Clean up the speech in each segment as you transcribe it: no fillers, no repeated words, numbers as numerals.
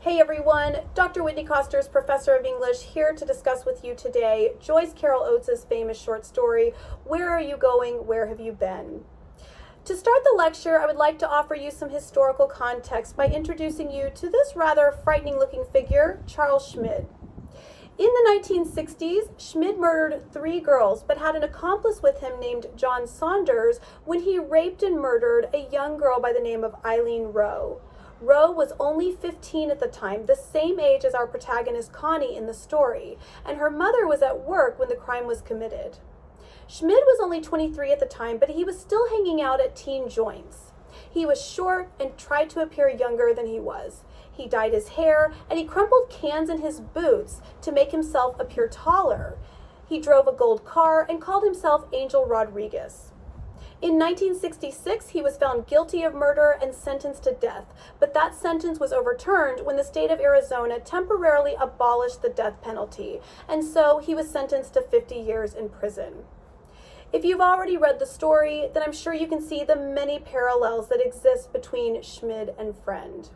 Hey everyone, Dr. Whitney Coster's Professor of English here to discuss with you today Joyce Carol Oates' famous short story, Where Are You Going? Where Have You Been? To start the lecture, I would like to offer you some historical context by introducing you to this rather frightening looking figure, Charles Schmid. In the 1960s, Schmid murdered 3 girls, but had an accomplice with him named John Saunders when he raped and murdered a young girl by the name of Eileen Rowe. Rowe was only 15 at the time, the same age as our protagonist Connie in the story, and her mother was at work when the crime was committed. Schmid was only 23 at the time, but he was still hanging out at teen joints. He was short and tried to appear younger than he was. He dyed his hair, and he crumpled cans in his boots to make himself appear taller. He drove a gold car and called himself Angel Rodriguez. In 1966, he was found guilty of murder and sentenced to death, but that sentence was overturned when the state of Arizona temporarily abolished the death penalty, and so he was sentenced to 50 years in prison. If you've already read the story, then I'm sure you can see the many parallels that exist between Schmid and Friend.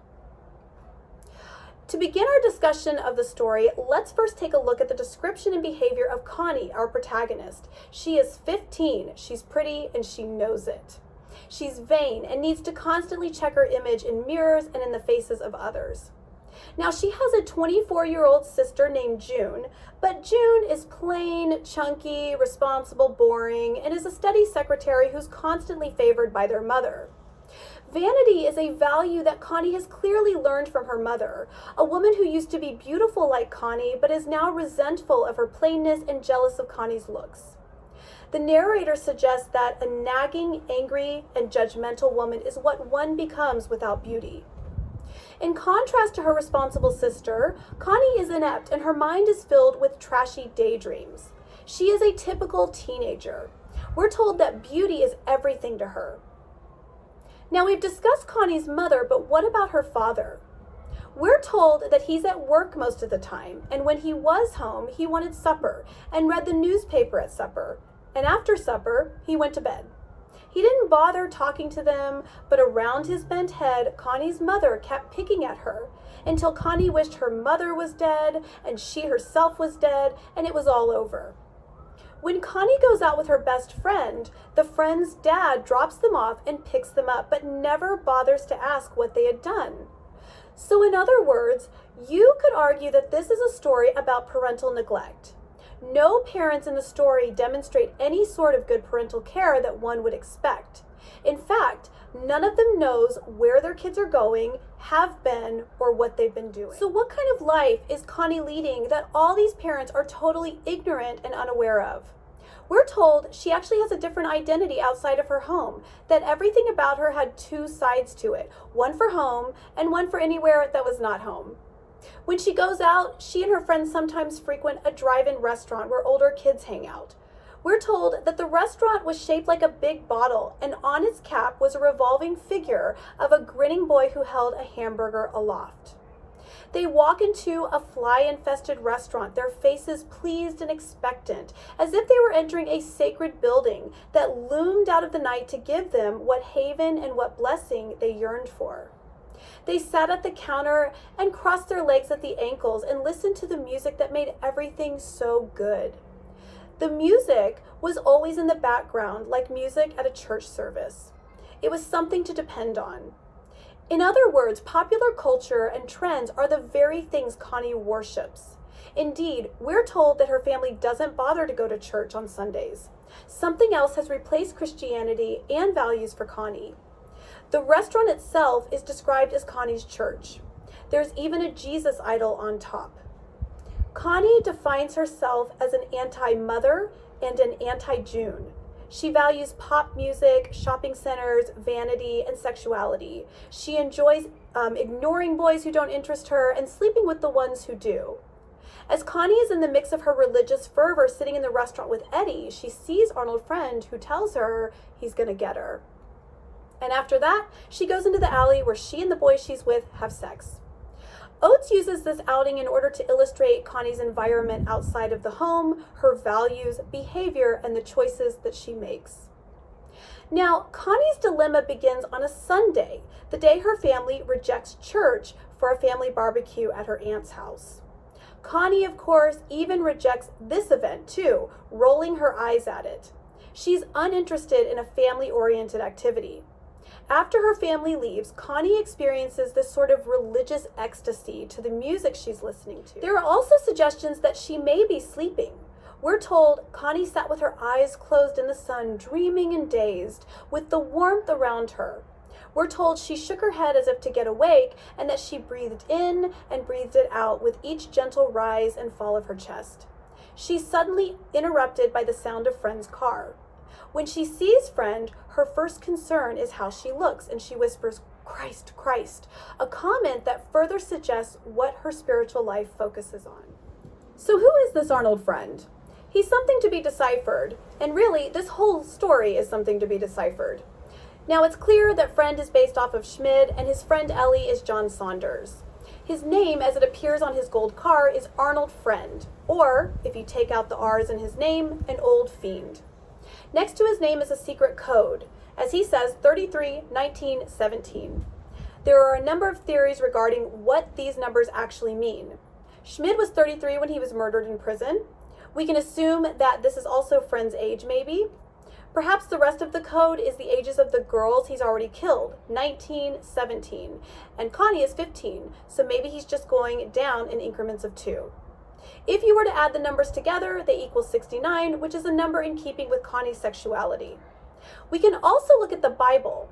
To begin our discussion of the story, let's first take a look at the description and behavior of Connie, our protagonist. She is 15, she's pretty, and she knows it. She's vain and needs to constantly check her image in mirrors and in the faces of others. Now, she has a 24-year-old sister named June, but June is plain, chunky, responsible, boring, and is a study secretary who's constantly favored by their mother. Vanity is a value that Connie has clearly learned from her mother, a woman who used to be beautiful like Connie, but is now resentful of her plainness and jealous of Connie's looks. The narrator suggests that a nagging, angry, and judgmental woman is what one becomes without beauty. In contrast to her responsible sister, Connie is inept and her mind is filled with trashy daydreams. She is a typical teenager. We're told that beauty is everything to her. Now, we've discussed Connie's mother, but what about her father? We're told that he's at work most of the time, and when he was home, he wanted supper and read the newspaper at supper, and after supper, he went to bed. He didn't bother talking to them, but around his bent head, Connie's mother kept picking at her until Connie wished her mother was dead, and she herself was dead, and it was all over. When Connie goes out with her best friend, the friend's dad drops them off and picks them up, but never bothers to ask what they had done. So in other words, you could argue that this is a story about parental neglect. No parents in the story demonstrate any sort of good parental care that one would expect. In fact, none of them knows where their kids are going, have been, or what they've been doing. So what kind of life is Connie leading that all these parents are totally ignorant and unaware of? We're told she actually has a different identity outside of her home, that everything about her had 2 sides to it, one for home and one for anywhere that was not home. When she goes out, she and her friends sometimes frequent a drive-in restaurant where older kids hang out. We're told that the restaurant was shaped like a big bottle, and on its cap was a revolving figure of a grinning boy who held a hamburger aloft. They walk into a fly-infested restaurant, their faces pleased and expectant, as if they were entering a sacred building that loomed out of the night to give them what haven and what blessing they yearned for. They sat at the counter and crossed their legs at the ankles and listened to the music that made everything so good. The music was always in the background, like music at a church service. It was something to depend on. In other words, popular culture and trends are the very things Connie worships. Indeed, we're told that her family doesn't bother to go to church on Sundays. Something else has replaced Christianity and values for Connie. The restaurant itself is described as Connie's church. There's even a Jesus idol on top. Connie defines herself as an anti-mother and an anti-June. She values pop music, shopping centers, vanity, and sexuality. She enjoys ignoring boys who don't interest her and sleeping with the ones who do. As Connie is in the mix of her religious fervor sitting in the restaurant with Eddie, she sees Arnold Friend, who tells her he's going to get her. And after that, she goes into the alley where she and the boy she's with have sex. Oates uses this outing in order to illustrate Connie's environment outside of the home, her values, behavior, and the choices that she makes. Now, Connie's dilemma begins on a Sunday, the day her family rejects church for a family barbecue at her aunt's house. Connie, of course, even rejects this event too, rolling her eyes at it. She's uninterested in a family-oriented activity. After her family leaves, Connie experiences this sort of religious ecstasy to the music she's listening to. There are also suggestions that she may be sleeping. We're told Connie sat with her eyes closed in the sun, dreaming and dazed, with the warmth around her. We're told she shook her head as if to get awake, and that she breathed in and breathed it out with each gentle rise and fall of her chest. She's suddenly interrupted by the sound of Friend's car. When she sees Friend, her first concern is how she looks, and she whispers, "Christ, Christ," a comment that further suggests what her spiritual life focuses on. So who is this Arnold Friend? He's something to be deciphered, and really, this whole story is something to be deciphered. Now, it's clear that Friend is based off of Schmid, and his friend Ellie is John Saunders. His name, as it appears on his gold car, is Arnold Friend, or, if you take out the R's in his name, an old fiend. Next to his name is a secret code, as he says 33, 19, 17. There are a number of theories regarding what these numbers actually mean. Schmid was 33 when he was murdered in prison. We can assume that this is also Friend's age, maybe. Perhaps the rest of the code is the ages of the girls he's already killed, 19, 17, and Connie is 15, so maybe he's just going down in increments of 2. If you were to add the numbers together, they equal 69, which is a number in keeping with Connie's sexuality. We can also look at the Bible.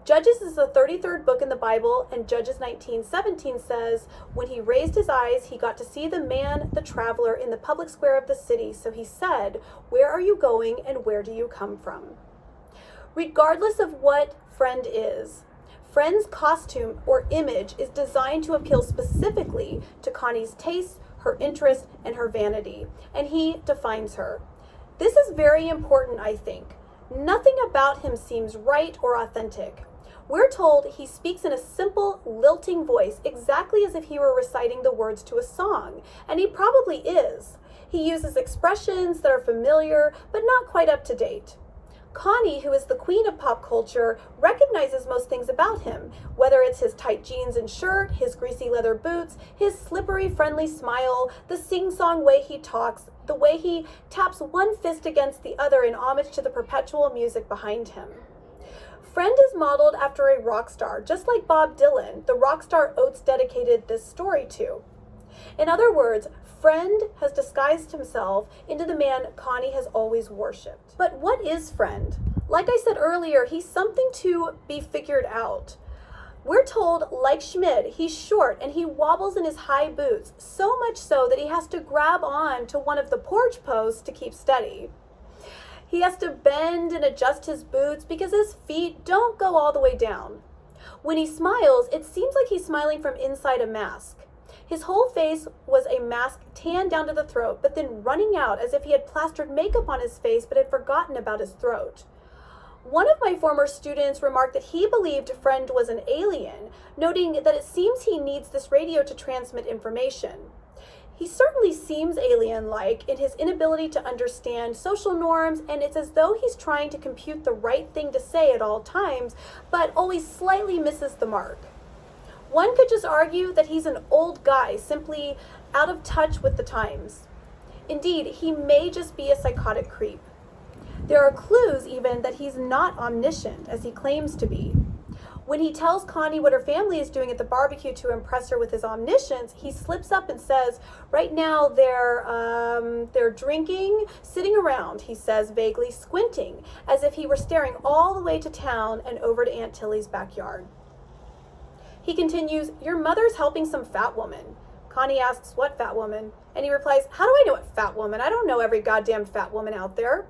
Judges is the 33rd book in the Bible, and Judges 19:17 says, "When he raised his eyes, he got to see the man, the traveler, in the public square of the city. So he said, 'Where are you going, and where do you come from?'" Regardless of what Friend is, Friend's costume or image is designed to appeal specifically to Connie's taste, her interest, and her vanity, and he defines her. This is very important, I think. Nothing about him seems right or authentic. We're told he speaks in a simple, lilting voice, exactly as if he were reciting the words to a song, and he probably is. He uses expressions that are familiar, but not quite up to date. Connie, who is the queen of pop culture, recognizes most things about him, whether it's his tight jeans and shirt, his greasy leather boots, his slippery, friendly smile, the sing-song way he talks, the way he taps one fist against the other in homage to the perpetual music behind him. Friend is modeled after a rock star, just like Bob Dylan, the rock star Oates dedicated this story to. In other words, Friend has disguised himself into the man Connie has always worshipped. But what is Friend? Like I said earlier, he's something to be figured out. We're told, like Schmid, he's short and he wobbles in his high boots, so much so that he has to grab on to one of the porch posts to keep steady. He has to bend and adjust his boots because his feet don't go all the way down. When he smiles, it seems like he's smiling from inside a mask. His whole face was a mask tanned down to the throat, but then running out as if he had plastered makeup on his face but had forgotten about his throat. One of my former students remarked that he believed Friend was an alien, noting that it seems he needs this radio to transmit information. He certainly seems alien-like in his inability to understand social norms, and it's as though he's trying to compute the right thing to say at all times, but always slightly misses the mark. One could just argue that he's an old guy, simply out of touch with the times. Indeed, he may just be a psychotic creep. There are clues even that he's not omniscient, as he claims to be. When he tells Connie what her family is doing at the barbecue to impress her with his omniscience, he slips up and says, right now they're drinking, sitting around, he says, vaguely squinting, as if he were staring all the way to town and over to Aunt Tilly's backyard. He continues, your mother's helping some fat woman. Connie asks, what fat woman? And he replies, how do I know what fat woman? I don't know every goddamn fat woman out there.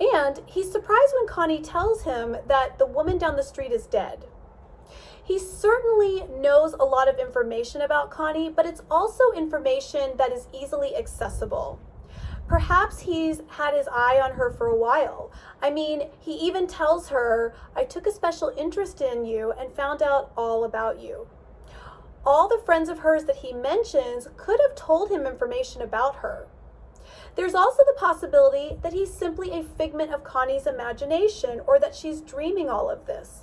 And he's surprised when Connie tells him that the woman down the street is dead. He certainly knows a lot of information about Connie, but it's also information that is easily accessible. Perhaps he's had his eye on her for a while. I mean, he even tells her, I took a special interest in you and found out all about you. All the friends of hers that he mentions could have told him information about her. There's also the possibility that he's simply a figment of Connie's imagination, or that she's dreaming all of this.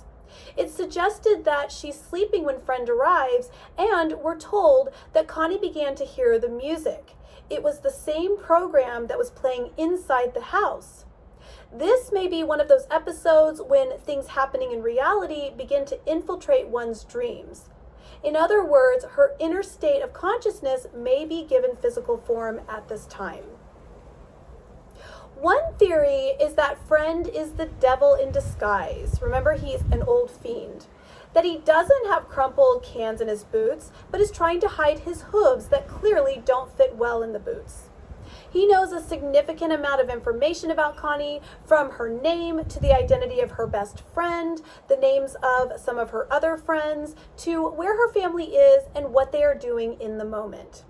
It's suggested that she's sleeping when Friend arrives, and we're told that Connie began to hear the music. It was the same program that was playing inside the house. This may be one of those episodes when things happening in reality begin to infiltrate one's dreams. In other words, her inner state of consciousness may be given physical form at this time. One theory is that Friend is the devil in disguise. Remember, he's an old fiend. That he doesn't have crumpled cans in his boots, but is trying to hide his hooves that clearly don't fit well in the boots. He knows a significant amount of information about Connie, from her name to the identity of her best friend, the names of some of her other friends, to where her family is and what they are doing in the moment.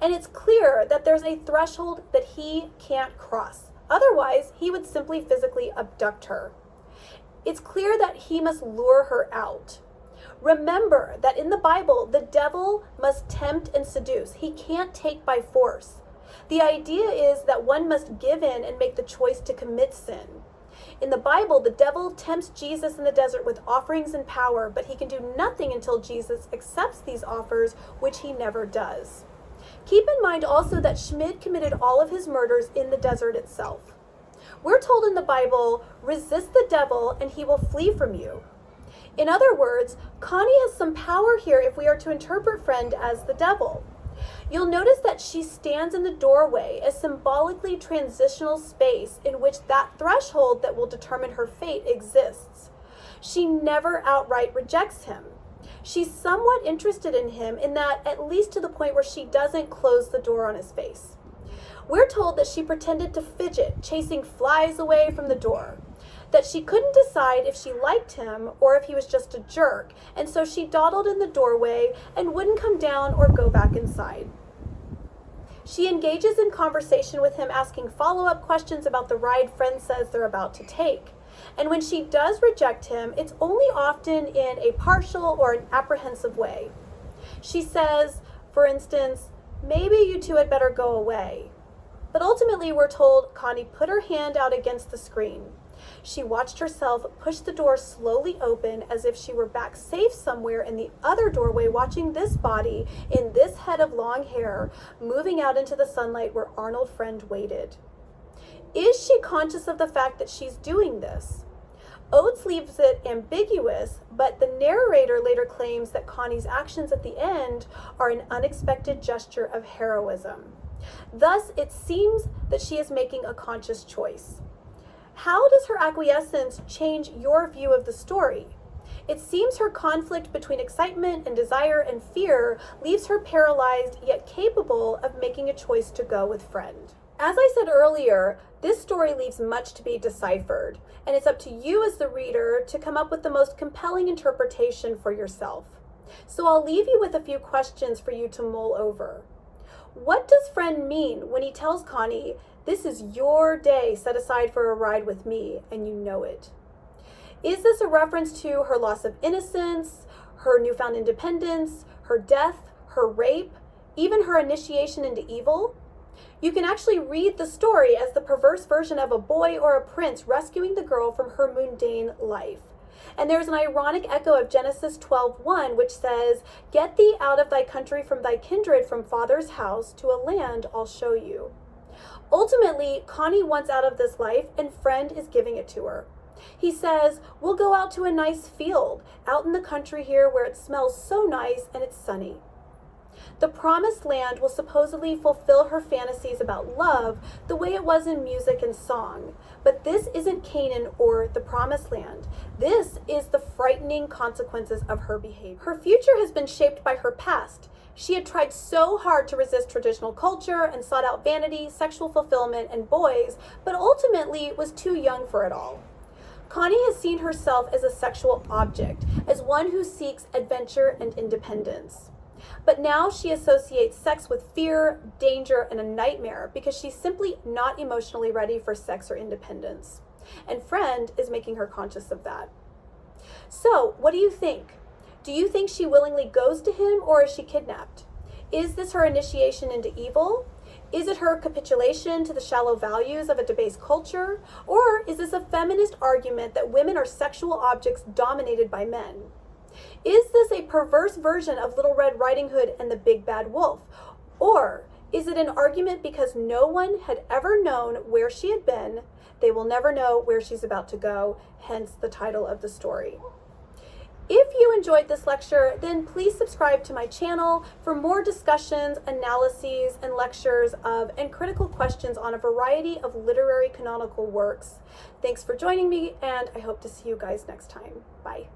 And it's clear that there's a threshold that he can't cross. Otherwise, he would simply physically abduct her. It's clear that he must lure her out. Remember that in the Bible, the devil must tempt and seduce. He can't take by force. The idea is that one must give in and make the choice to commit sin. In the Bible, the devil tempts Jesus in the desert with offerings and power, but he can do nothing until Jesus accepts these offers, which he never does. Keep in mind also that Schmid committed all of his murders in the desert itself. We're told in the Bible, resist the devil and he will flee from you. In other words, Connie has some power here if we are to interpret Friend as the devil. You'll notice that she stands in the doorway, a symbolically transitional space in which that threshold that will determine her fate exists. She never outright rejects him. She's somewhat interested in him in that, at least to the point where she doesn't close the door on his face. We're told that she pretended to fidget, chasing flies away from the door, that she couldn't decide if she liked him or if he was just a jerk, and so she dawdled in the doorway and wouldn't come down or go back inside. She engages in conversation with him, asking follow-up questions about the ride Friend says they're about to take. And when she does reject him, it's only often in a partial or an apprehensive way. She says, for instance, maybe you two had better go away. But ultimately, we're told Connie put her hand out against the screen. She watched herself push the door slowly open as if she were back safe somewhere in the other doorway, watching this body in this head of long hair moving out into the sunlight where Arnold Friend waited. Is she conscious of the fact that she's doing this? Oates leaves it ambiguous, but the narrator later claims that Connie's actions at the end are an unexpected gesture of heroism. Thus, it seems that she is making a conscious choice. How does her acquiescence change your view of the story? It seems her conflict between excitement and desire and fear leaves her paralyzed yet capable of making a choice to go with Friend. As I said earlier, this story leaves much to be deciphered, and it's up to you as the reader to come up with the most compelling interpretation for yourself. So I'll leave you with a few questions for you to mull over. What does Friend mean when he tells Connie, "This is your day set aside for a ride with me, and you know it"? Is this a reference to her loss of innocence, her newfound independence, her death, her rape, even her initiation into evil? You can actually read the story as the perverse version of a boy or a prince rescuing the girl from her mundane life. And there's an ironic echo of Genesis 12:1, which says, "Get thee out of thy country, from thy kindred, from father's house, to a land I'll show you." Ultimately, Connie wants out of this life, and Friend is giving it to her. He says, "We'll go out to a nice field, out in the country here where it smells so nice and it's sunny." The promised land will supposedly fulfill her fantasies about love the way it was in music and song. But this isn't Canaan or the promised land. This is the frightening consequences of her behavior. Her future has been shaped by her past. She had tried so hard to resist traditional culture and sought out vanity, sexual fulfillment, and boys, but ultimately was too young for it all. Connie has seen herself as a sexual object, as one who seeks adventure and independence. But now she associates sex with fear, danger, and a nightmare because she's simply not emotionally ready for sex or independence. And Friend is making her conscious of that. So, what do you think? Do you think she willingly goes to him, or is she kidnapped? Is this her initiation into evil? Is it her capitulation to the shallow values of a debased culture? Or is this a feminist argument that women are sexual objects dominated by men? Is this a perverse version of Little Red Riding Hood and the Big Bad Wolf? Or is it an argument because no one had ever known where she had been, they will never know where she's about to go, hence the title of the story. If you enjoyed this lecture, then please subscribe to my channel for more discussions, analyses, and lectures and critical questions on a variety of literary canonical works. Thanks for joining me, and I hope to see you guys next time. Bye.